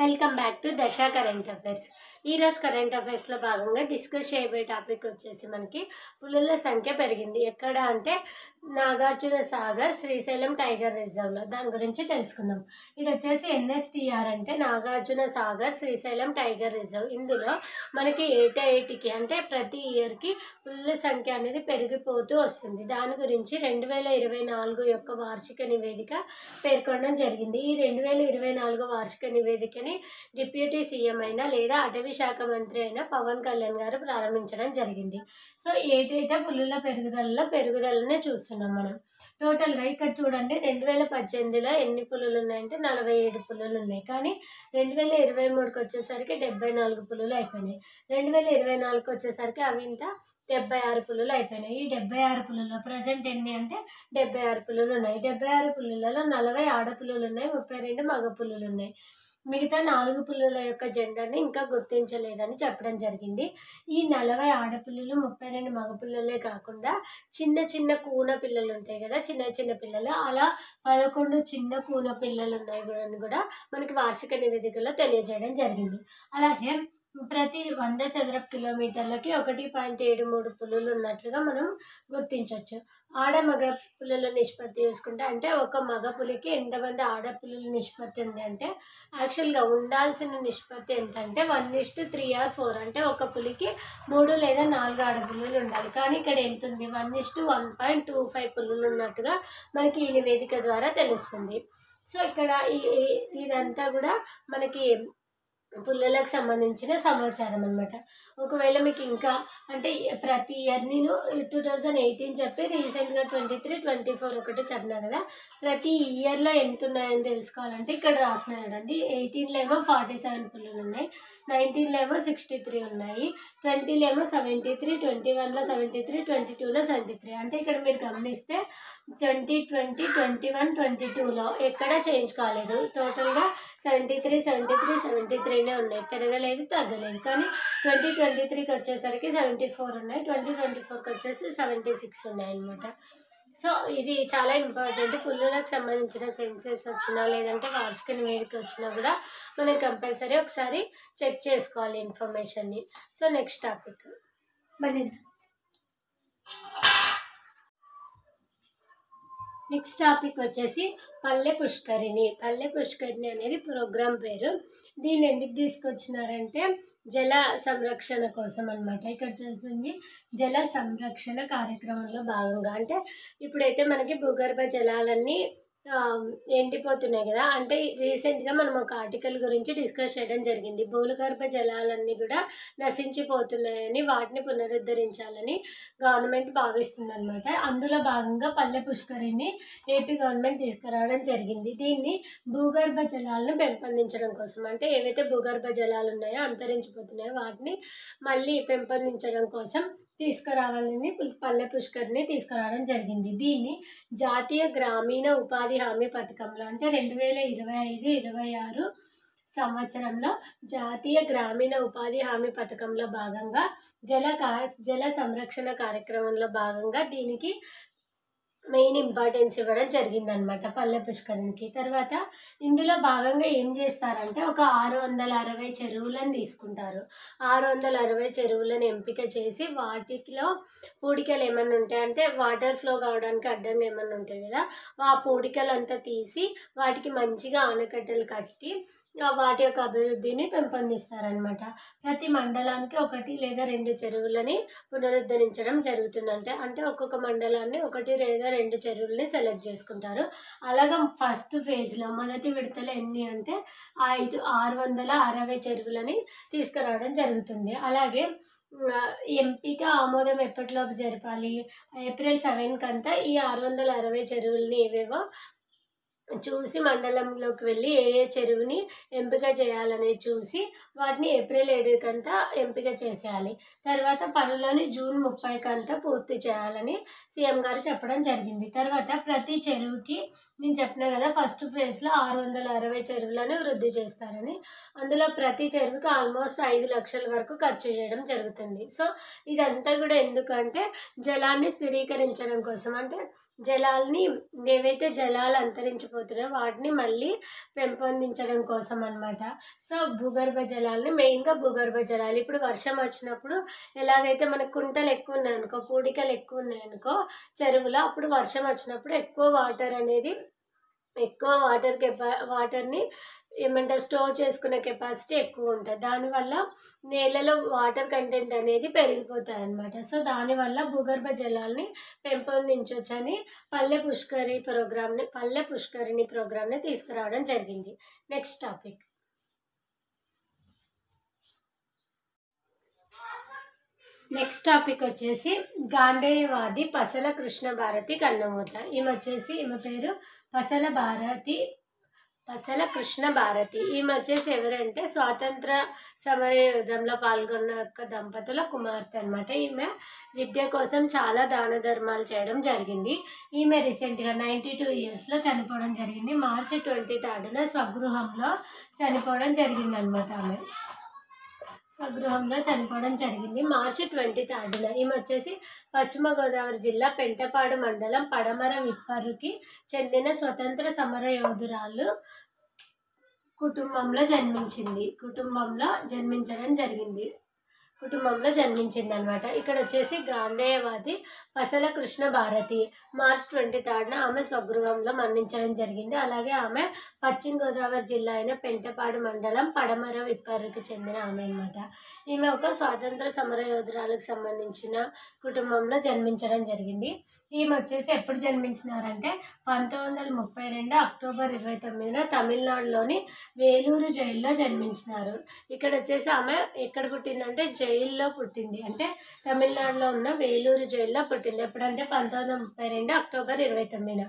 Welcome back to దశ current affairs. ఈరోజు current అఫైర్స్లో భాగంగా డిస్కస్ చేయబోయే టాపిక్ వచ్చేసి మనకి పులుల సంఖ్య పెరిగింది ఎక్కడ అంటే నాగార్జున సాగర్ శ్రీశైలం టైగర్ రిజర్వ్లో. దాని గురించి తెలుసుకుందాం. ఇది వచ్చేసి ఎన్ఎస్టీఆర్ అంటే నాగార్జున సాగర్ శ్రీశైలం టైగర్ రిజర్వ్. ఇందులో మనకి ఏటికి అంటే ప్రతి ఇయర్కి పులుల సంఖ్య అనేది పెరిగిపోతూ వస్తుంది. దాని గురించి 2024 యొక్క వార్షిక నివేదిక పేర్కొనడం జరిగింది. ఈ 2024 వార్షిక నివేదికని డిప్యూటీ సీఎం అయినా లేదా అటవీ శాఖ మంత్రి అయిన పవన్ కళ్యాణ్ గారు ప్రారంభించడం జరిగింది. సో ఏటేటా పులుల పెరుగుదలనే చూస్తున్నాం మనం. టోటల్గా ఇక్కడ చూడండి, 2018లో ఎన్ని పులులు ఉన్నాయంటే 47 పులులు ఉన్నాయి. కానీ 2023కి వచ్చేసరికి 74 పులులు అయిపోయినాయి. 2024కి వచ్చేసరికి అవి ఇంత 76 పులులు అయిపోయినాయి. ఈ 76 పులుల్లో ప్రజెంట్ ఎన్ని అంటే 76 పులులు ఉన్నాయి. 76 పులులలో 40 ఆడపులులు ఉన్నాయి, 32 మగ పులులు ఉన్నాయి. మిగతా 4 పులుల యొక్క జెండర్ని ఇంకా గుర్తించలేదని చెప్పడం జరిగింది. ఈ 40 ఆడపిల్లలు 32 మగ పిల్లలే కాకుండా చిన్న చిన్న కూన పిల్లలు ఉంటాయి కదా, చిన్న పిల్లలు, అలా 11 చిన్న కూన పిల్లలు ఉన్నాయి కూడా మనకి వార్షిక నివేదికలో తెలియజేయడం జరిగింది. అలాగే ప్రతి 100 చదరపు కిలోమీటర్లకి 1.73 పులులు ఉన్నట్లుగా మనం గుర్తించవచ్చు. ఆడ మగ పులుల నిష్పత్తి చూసుకుంటే అంటే ఒక మగ పులికి ఎంతమంది ఆడపిల్లల నిష్పత్తి ఉంది అంటే యాక్చువల్గా ఉండాల్సిన నిష్పత్తి ఎంత అంటే 1:3 or 4 అంటే ఒక పులికి 3 లేదా 4 ఆడపిల్లలు ఉండాలి. కానీ ఇక్కడ ఎంత ఉంది, 1:1.25 పులులు ఉన్నట్టుగా మనకి ఈ నివేదిక ద్వారా తెలుస్తుంది. సో ఇక్కడ ఇదంతా కూడా మనకి పుల్లలకు సంబంధించిన సమాచారం అనమాట. ఒకవేళ మీకు ఇంకా అంటే ప్రతి ఇయర్ నేను 2018 చెప్పి రీసెంట్గా 23, 24 ఒకటి చదివినా కదా, ప్రతి ఇయర్లో ఎంత ఉన్నాయని తెలుసుకోవాలంటే ఇక్కడ రాసినాడండి. 18లో ఏమో 47 పుల్లలు ఉన్నాయి, 19లో ఏమో 63 ఉన్నాయి, 20లో ఏమో 73, 21లో 73, 22లో 73. అంటే ఇక్కడ మీరు గమనిస్తే 2020, 21, 22లో ఎక్కడ చేంజ్ కాలేదు. టోటల్గా 73 ఉన్నాయి, పెరగలేదు తగ్గలేదు. కానీ 2023కి వచ్చేసరికి 74 ఉన్నాయి, 2024కి వచ్చేసి 76 ఉన్నాయి అన్నమాట. సో ఇది చాలా ఇంపార్టెంట్. పుల్లులకు సంబంధించిన సెన్సెస్ వచ్చినా లేదంటే వార్షిక నివేదిక వచ్చినా కూడా మనం కంపల్సరీ ఒకసారి చెక్ చేసుకోవాలి ఇన్ఫర్మేషన్ని. So next topic next topic వచ్చేసి పల్లె పుష్కరిణి. పల్లె పుష్కరిణి అనేది ప్రోగ్రామ్ పేరు. దీన్ని ఎందుకు తీసుకొచ్చినారంటే జల సంరక్షణ కోసం అనమాట. ఇక్కడ చూస్తుంది జల సంరక్షణ కార్యక్రమంలో భాగంగా. అంటే ఇప్పుడైతే మనకి భూగర్భ జలాలన్నీ ఎండిపోతున్నాయి కదా, అంటే రీసెంట్గా మనం ఒక ఆర్టికల్ గురించి డిస్కస్ చేయడం జరిగింది. భూగర్భ జలాలన్నీ కూడా నశించిపోతున్నాయని, వాటిని పునరుద్ధరించాలని గవర్నమెంట్ భావిస్తుంది అనమాట. అందులో భాగంగా పల్లె పుష్కరిణి ఏపీ గవర్నమెంట్ తీసుకురావడం జరిగింది. దీన్ని భూగర్భ జలాలను పెంపొందించడం కోసం, అంటే ఏవైతే భూగర్భ జలాలు ఉన్నాయో అంతరించిపోతున్నాయో వాటిని మళ్ళీ పెంపొందించడం కోసం తీసుకురావాలని పల్లె పుష్కరిణి తీసుకురావడం జరిగింది. దీన్ని జాతీయ గ్రామీణ ఉపాధి హామీ పథకంలో అంటే 2025-26 సంవత్సరంలో జాతీయ గ్రామీణ ఉపాధి హామీ పథకంలో భాగంగా జల సంరక్షణ కార్యక్రమంలో భాగంగా దీనికి మెయిన్ ఇంపార్టెన్స్ ఇవ్వడం జరిగిందనమాట పల్లె పుష్కరిణికి. తర్వాత ఇందులో భాగంగా ఏం చేస్తారంటే ఒక 660 చెరువులను తీసుకుంటారు. 660 చెరువులను ఎంపిక చేసి వాటిలో పూడికలు ఏమన్నా ఉంటాయంటే వాటర్ ఫ్లో కావడానికి అడ్డంగా ఏమన్నా ఉంటాయి కదా, ఆ పూడికలు అంతా తీసి వాటికి మంచిగా ఆనకట్టలు కట్టి వాటి యొక్క అభివృద్ధిని పెంపొందిస్తారనమాట. ప్రతి మండలానికి 1 లేదా 2 చెరువులని పునరుద్ధరించడం జరుగుతుందంటే అంటే ఒక్కొక్క మండలాన్ని 1 లేదా 2 చెరువులని సెలెక్ట్ చేసుకుంటారు. అలాగే ఫస్ట్ ఫేజ్లో మొదటి విడతలో ఎన్ని అంటే 660 చెరువులని తీసుకురావడం జరుగుతుంది. అలాగే ఎంపిక ఆమోదం ఎప్పటిలోపు జరపాలి, April 7 అంతా ఈ 660 చెరువులని ఏవేవో చూసి మండలంలోకి వెళ్ళి ఏ చెరువుని ఎంపిక చేయాలనేది చూసి వాటిని April 7 ఎంపిక చేసేయాలి. తర్వాత పనులని June 30 పూర్తి చేయాలని సీఎం గారు చెప్పడం జరిగింది. తర్వాత ప్రతి చెరువుకి నేను చెప్పినా కదా ఫస్ట్ ఫేజ్లో 660 చెరువులను వృద్ధి చేస్తారని, అందులో ప్రతి చెరువుకి ఆల్మోస్ట్ 5 లక్షల వరకు ఖర్చు చేయడం జరుగుతుంది. సో ఇదంతా కూడా ఎందుకంటే జలాన్ని స్థిరీకరించడం కోసం, అంటే జలాల్ని ఏవైతే జలాలు అంతరించిపోతున్నాయో అంతరించిపోతున్నాయి వాటిని మళ్ళీ పెంపొందించడం కోసం అన్నమాట. సో భూగర్భ జలాలని, మెయిన్గా భూగర్భ జలాలు, ఇప్పుడు వర్షం వచ్చినప్పుడు ఎలాగైతే మనకు కుంటలు ఎక్కువ ఉన్నాయనుకో, పూడికలు ఎక్కువ ఉన్నాయనుకో చెరువులో, అప్పుడు వర్షం వచ్చినప్పుడు ఎక్కువ వాటర్ని ఏమంటారు స్టోర్ చేసుకునే కెపాసిటీ ఎక్కువ ఉంటుంది. దానివల్ల నేలలో వాటర్ కంటెంట్ అనేది పెరిగిపోతాయి అన్నమాట. సో దానివల్ల భూగర్భ జలాల్ని పెంపొందించవచ్చని పల్లె పుష్కరిణి ప్రోగ్రామ్ని తీసుకురావడం జరిగింది. Next topic. వచ్చేసి గాంధేయవాది పసల కృష్ణభారతి కన్నుమూత. ఈమె పేరు పసల కృష్ణభారతి. ఈమె వచ్చేసి ఎవరంటే స్వాతంత్ర సమర యుద్ధంలో పాల్గొన్న దంపతుల కుమార్తె అనమాట. ఈమె విద్య కోసం చాలా దాన ధర్మాలు చేయడం జరిగింది. ఈమె రీసెంట్గా 92 ఇయర్స్లో చనిపోవడం జరిగింది. మార్చి 23న స్వగృహంలో చనిపోవడం జరిగింది అనమాట. మార్చి 23న. ఈమె వచ్చేసి పశ్చిమ గోదావరి జిల్లా పెంటపాడు మండలం పడమర విప్పరుకి చెందిన స్వతంత్ర సమర యోధురాలు కుటుంబంలో జన్మించింది అనమాట. ఇక్కడ వచ్చేసి గాంధేయవాది పసల కృష్ణభారతి మార్చి 23న ఆమె స్వగృహంలో మరణించడం జరిగింది. అలాగే ఆమె పశ్చిమ గోదావరి జిల్లా అయిన పెంటపాడు మండలం పడమర విప్పరుకి చెందిన ఆమె అనమాట. ఈమె ఒక స్వాతంత్ర సమర యోధురాలకు సంబంధించిన కుటుంబంలో జన్మించడం జరిగింది. ఈమె వచ్చేసి ఎప్పుడు జన్మించినారంటే 1932 అక్టోబర్ 29న తమిళనాడులోని వేలూరు జైల్లో జన్మించినారు. ఇక్కడ వచ్చేసి ఆమె ఎక్కడ పుట్టిందంటే జైల్లో పుట్టింది, అంటే తమిళనాడులో ఉన్న వేలూరు జైల్లో పుట్టింది. ఎప్పుడంటే 1932 అక్టోబర్ 29న.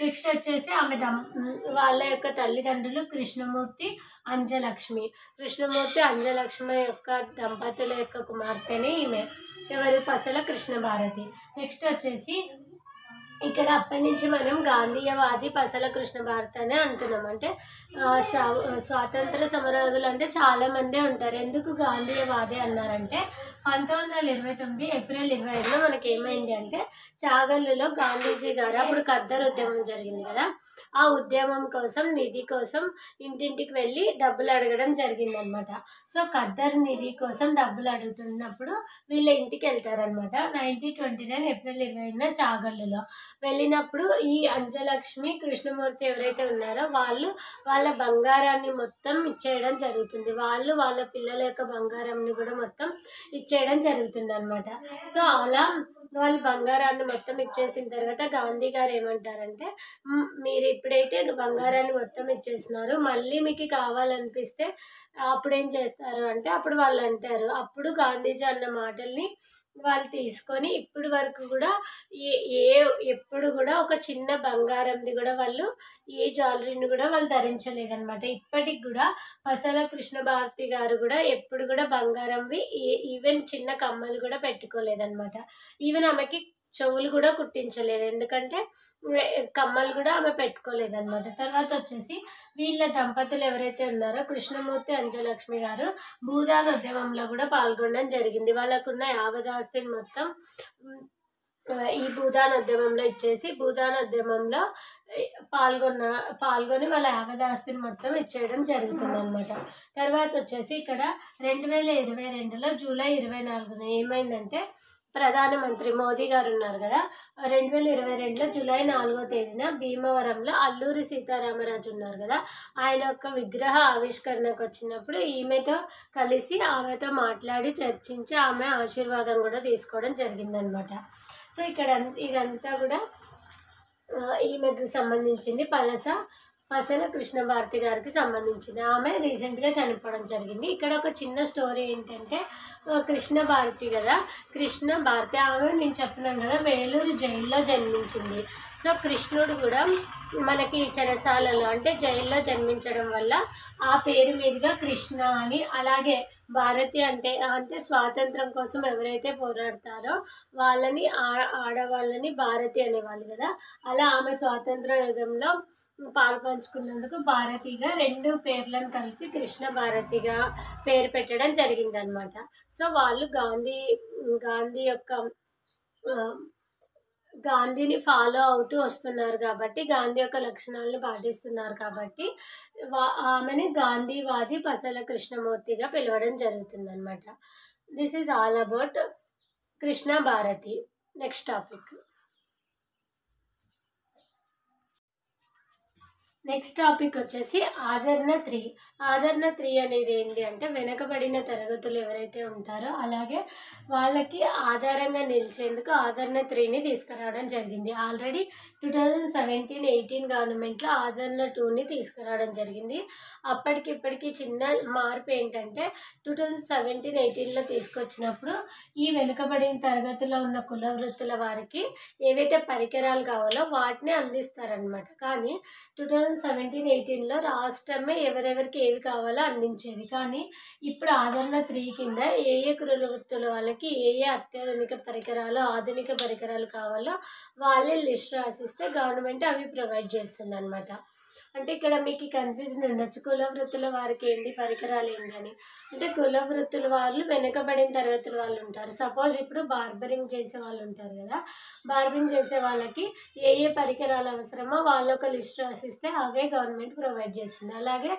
నెక్స్ట్ వచ్చేసి ఆమె వాళ్ళ యొక్క తల్లిదండ్రులు కృష్ణమూర్తి అంజలక్ష్మి యొక్క దంపతుల యొక్క కుమార్తెని ఈమె. ఎవరు? పసల కృష్ణభారతి. నెక్స్ట్ వచ్చేసి ఇక్కడ అప్పటి నుంచి మనం గాంధీయవాది పసల కృష్ణభారతి అని అంటున్నాం. అంటే స్వాతంత్ర సమరయోధులు అంటే చాలామందే ఉంటారు. ఎందుకు గాంధీయవాది అన్నారంటే 1929 ఏప్రిల్ 25న మనకి ఏమైంది అంటే చాగల్లులో గాంధీజీ గారు, అప్పుడు ఖద్దర్ ఉద్యమం జరిగింది కదా, ఆ ఉద్యమం కోసం నిధి కోసం ఇంటింటికి వెళ్ళి డబ్బులు అడగడం జరిగిందనమాట. సో ఖద్దర్ నిధి కోసం డబ్బులు అడుగుతున్నప్పుడు వీళ్ళ ఇంటికి వెళ్తారనమాట. 1929 ఏప్రిల్ 25న చాగల్లులో వెళ్ళినప్పుడు ఈ అంజలక్ష్మి కృష్ణమూర్తి ఎవరైతే ఉన్నారో వాళ్ళు వాళ్ళ బంగారాన్ని మొత్తం ఇచ్చేయడం జరుగుతుంది. వాళ్ళు వాళ్ళ పిల్లల యొక్క బంగారాన్ని కూడా మొత్తం ఇచ్చేయడం జరుగుతుంది అనమాట. సో అలా వాళ్ళు బంగారాన్ని మొత్తం ఇచ్చేసిన తర్వాత గాంధీ గారు ఏమంటారంటే, మీరు ఇప్పుడైతే బంగారాన్ని మొత్తం ఇచ్చేసినారు, మళ్ళీ మీకు కావాలనిపిస్తే అప్పుడు ఏం చేస్తారు అంటే, అప్పుడు వాళ్ళు అంటారు, అప్పుడు గాంధీజీ అన్న మాటల్ని వాళ్ళు తీసుకొని ఇప్పటి వరకు కూడా ఎప్పుడు కూడా ఒక చిన్న బంగారంది కూడా వాళ్ళు ఏ జ్యువెలరీని కూడా వాళ్ళు ధరించలేదన్నమాట. ఇప్పటికి కూడా పసల కృష్ణభారతి గారు కూడా ఎప్పుడు కూడా బంగారంవి ఈవెన్ చిన్న కమ్మలు కూడా పెట్టుకోలేదన్నమాట. ఈవెన్ ఆమెకి చెవులు కూడా కుట్టించలేదు, ఎందుకంటే కమ్మలు కూడా ఆమె పెట్టుకోలేదన్నమాట. తర్వాత వచ్చేసి వీళ్ళ దంపతులు ఎవరైతే ఉన్నారో కృష్ణమూర్తి అంజలక్ష్మి గారు భూదాన ఉద్యమంలో కూడా పాల్గొనడం జరిగింది. వాళ్ళకున్న యావదాస్తిని మొత్తం ఈ భూదాన ఉద్యమంలో ఇచ్చేసి భూదాన ఉద్యమంలో పాల్గొని వాళ్ళ యావదాస్తిని మొత్తం ఇచ్చేయడం జరుగుతుంది అనమాట. తర్వాత వచ్చేసి ఇక్కడ 2022లో జూలై 24న ఏమైందంటే, ప్రధానమంత్రి మోదీ గారు ఉన్నారు కదా, 2022లో జూలై 4వ తేదీన భీమవరంలో అల్లూరి సీతారామరాజు ఉన్నారు కదా, ఆయన యొక్క విగ్రహ ఆవిష్కరణకు వచ్చినప్పుడు ఈమెతో కలిసి ఆమెతో మాట్లాడి చర్చించి ఆమె ఆశీర్వాదం కూడా తీసుకోవడం జరిగిందనమాట. సో ఇక్కడ ఇదంతా కూడా ఈమెకు సంబంధించింది, పసల కృష్ణభారతి గారికి సంబంధించింది. ఆమె రీసెంట్గా చనిపోవడం జరిగింది. ఇక్కడ ఒక చిన్న స్టోరీ ఏంటంటే, కృష్ణభారతి ఆమె నేను చెప్పినాను కదా వేలూరు జైల్లో జన్మించింది. సో కృష్ణుడు కూడా మనకి చెరసాలలో అంటే జైల్లో జన్మించడం వల్ల ఆ పేరు మీదుగా కృష్ణ అని, అలాగే భారతి అంటే స్వాతంత్రం కోసం ఎవరైతే పోరాడతారో వాళ్ళని ఆడవాళ్ళని భారతి అనేవాళ్ళు కదా, అలా ఆమె స్వాతంత్ర యుద్ధంలో పాల్పంచుకున్నందుకు భారతిగా 2 పేర్లను కలిపి కృష్ణ భారతిగా పేరు పెట్టడం జరిగిందనమాట. సో వాళ్ళు గాంధీ యొక్క గాంధీని ఫాలో అవుతూ వస్తున్నారు కాబట్టి, గాంధీ యొక్క లక్షణాలను పాటిస్తున్నారు కాబట్టి ఆమెని గాంధీవాది పసల కృష్ణమూర్తిగా పిలవడం జరుగుతుందన్నమాట. This is all about Krishna Bharati. Next topic. Next topic వచ్చేసి ఆదరణ 3. ఆదరణ 3 అనేది ఏంటి అంటే, వెనకబడిన తరగతులు ఎవరైతే ఉంటారో అలాగే వాళ్ళకి ఆధారంగా నిలిచేందుకు ఆదరణ 3ని తీసుకురావడం జరిగింది. ఆల్రెడీ 2017-18 గవర్నమెంట్లో ఆదరణ 2ని తీసుకురావడం జరిగింది. అప్పటికి ఇప్పటికీ చిన్న మార్పు ఏంటంటే, 2017-18లో తీసుకొచ్చినప్పుడు ఈ వెనుకబడిన తరగతిలో ఉన్న కుల వృత్తుల వారికి ఏవైతే పరికరాలు కావాలో వాటిని అందిస్తారనమాట. కానీ 2017-18లో రాష్ట్రమే ఎవరెవరికి ఏవి కావాలో అందించేది. కానీ ఇప్పుడు ఆదరణ 3 కింద ఏ కుల వృత్తుల వాళ్ళకి ఏ అత్యాధునిక పరికరాలు, ఆధునిక పరికరాలు కావాలో వాళ్ళే లిస్ట్ రాసిస్తే గవర్నమెంట్ అవి ప్రొవైడ్ చేస్తుంది అనమాట. అంటే ఇక్కడ మీకు కన్ఫ్యూజన్ ఉండొచ్చు, కుల వృత్తుల వారికి ఏంటి, పరికరాలు ఏంటి అని. అంటే కుల వృత్తుల వాళ్ళు వెనుకబడిన తరగతుల వాళ్ళు ఉంటారు. సపోజ్ ఇప్పుడు బార్బరింగ్ చేసే వాళ్ళు ఉంటారు కదా, బార్బరింగ్ చేసే వాళ్ళకి ఏ పరికరాలు అవసరమో వాళ్ళు ఒక లిస్ట్ రాసిస్తే అవే గవర్నమెంట్ ప్రొవైడ్ చేస్తుంది. అలాగే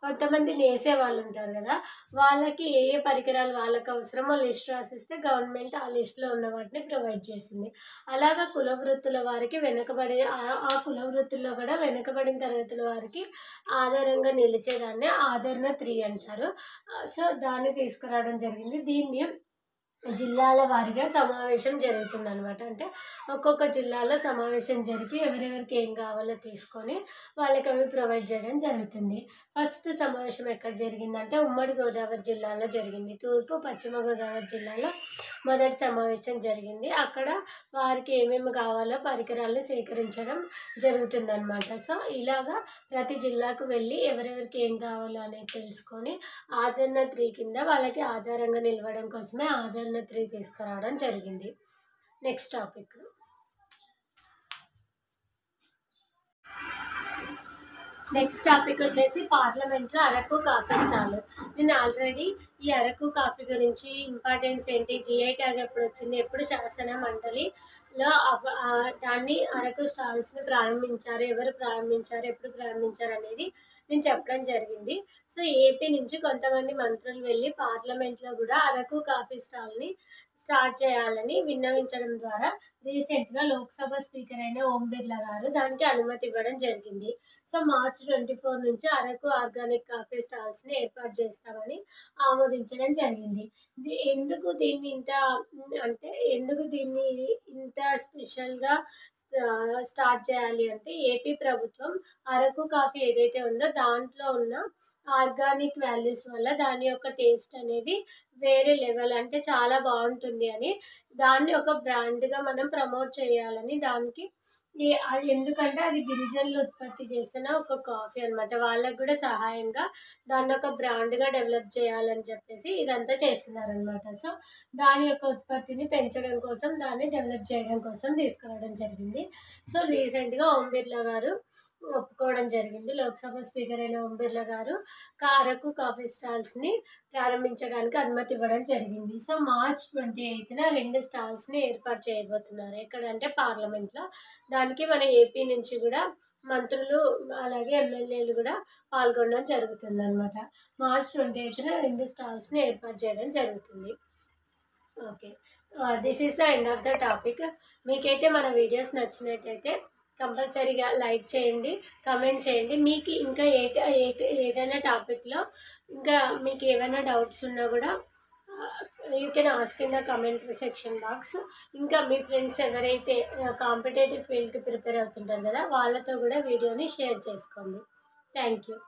కొంతమంది నేసే వాళ్ళు ఉంటారు కదా, వాళ్ళకి ఏ పరికరాలు వాళ్ళకి అవసరమో లిస్ట్ రాసిస్తే గవర్నమెంట్ ఆ లిస్టులో ఉన్న వాటిని ప్రొవైడ్ చేస్తుంది. అలాగా కుల వృత్తుల వారికి వెనుకబడి ఆ కుల వృత్తుల్లో కూడా వెనుకబడిన తరగతుల వారికి ఆధారంగా నిలిచేదాన్ని ఆదరణ 3 అంటారు. సో దాన్ని తీసుకురావడం జరిగింది. దీన్ని జిల్లాల వారీగా సమావేశం జరుగుతుందన్నమాట. అంటే ఒక్కొక్క జిల్లాలో సమావేశం జరిపి ఎవరెవరికి ఏం కావాలో తీసుకొని వాళ్ళకి అవి ప్రొవైడ్ చేయడం జరుగుతుంది. ఫస్ట్ సమావేశం ఎక్కడ జరిగిందంటే ఉమ్మడి గోదావరి జిల్లాలో జరిగింది. తూర్పు పశ్చిమ గోదావరి జిల్లాలో మొదటి సమావేశం జరిగింది. అక్కడ వారికి ఏమేమి కావాలో పరికరాలను సేకరించడం జరుగుతుందన్నమాట. సో ఇలాగా ప్రతి జిల్లాకు వెళ్ళి ఎవరెవరికి ఏం కావాలో అనేది తెలుసుకొని ఆదరణ 3 కింద వాళ్ళకి ఆధారంగా నిలవడం కోసమే ఆదరణ 3 తీసుకురావడం జరిగింది. Next topic. నెక్స్ట్ టాపిక్ వచ్చేసి పార్లమెంట్లో అరకు కాఫీ స్టాల్. నేను ఆల్రెడీ ఈ అరకు కాఫీ గురించి ఇంపార్టెన్స్ ఏంటి, జిఐ ట్యాగ్ ఎప్పుడు వచ్చింది, ఎప్పుడు శాసన మండలిలో దాన్ని అరకు స్టాల్స్ని ప్రారంభించారు, ఎవరు ప్రారంభించారు, ఎప్పుడు ప్రారంభించారు అనేది నేను చెప్పడం జరిగింది. సో ఏపీ నుంచి కొంతమంది మంత్రులు వెళ్ళి పార్లమెంట్లో కూడా అరకు కాఫీ స్టాల్ని స్టార్ట్ చేయాలని విన్నవించడం ద్వారా రీసెంట్గా లోక్సభ స్పీకర్ అయిన ఓం బిర్లా గారు దానికి అనుమతి ఇవ్వడం జరిగింది. సో మార్చ్ 24 నుంచి అరకు ఆర్గానిక్ కాఫీ స్టాల్స్ని ఏర్పాటు చేస్తామని ఆమోదించడం జరిగింది. ఎందుకు దీన్ని ఇంత స్పెషల్గా స్టార్ట్ చేయాలి అంటే, ఏపీ ప్రభుత్వం అరకు కాఫీ ఏదైతే ఉందో దాంట్లో ఉన్న ఆర్గానిక్ వాల్యూస్ వల్ల దాని యొక్క టేస్ట్ అనేది వేరే లెవెల్, అంటే చాలా బాగుంటుంది అని దాన్ని ఒక బ్రాండ్గా మనం ప్రమోట్ చేయాలని దానికి ఎందుకంటే అది గిరిజనులు ఉత్పత్తి చేస్తున్న ఒక కాఫీ అనమాట. వాళ్ళకు కూడా సహాయంగా దాన్ని ఒక బ్రాండ్గా డెవలప్ చేయాలని చెప్పేసి ఇదంతా చేస్తున్నారనమాట. సో దాని యొక్క ఉత్పత్తిని పెంచడం కోసం, దాన్ని డెవలప్ చేయడం కోసం తీసుకురావడం జరిగింది. సో రీసెంట్గా ఓం బిర్లా గారు ఒప్పుకోవడం జరిగింది. లోక్సభ స్పీకర్ అయిన ఓం బిర్లా గారు అరకు కాఫీ స్టాల్స్ని ప్రారంభించడానికి అనుమతి ఇవ్వడం జరిగింది. సో మార్చ్ 28న 2 స్టాల్స్ని ఏర్పాటు చేయబోతున్నారు. ఎక్కడంటే పార్లమెంట్లో. దానికి మన ఏపీ నుంచి కూడా మంత్రులు అలాగే ఎమ్మెల్యేలు కూడా పాల్గొనడం జరుగుతుంది అనమాట. మార్చ్ 28న 2 స్టాల్స్ని ఏర్పాటు చేయడం జరుగుతుంది. Okay, this is the end of the topic. మీకైతే మన వీడియోస్ నచ్చినట్టయితే కంపల్సరీగా లైక్ చేయండి, కమెంట్ చేయండి. మీకు ఇంకా ఏదైనా టాపిక్లో ఇంకా మీకు ఏమైనా డౌట్స్ ఉన్నా కూడా you can ask in the comment section box. ఇంకా మీ ఫ్రెండ్స్ ఎవరైతే కాంపిటేటివ్ ఫీల్డ్కి ప్రిపేర్ అవుతుంటారు కదా, వాళ్ళతో కూడా వీడియోని షేర్ చేసుకోండి. Thank you.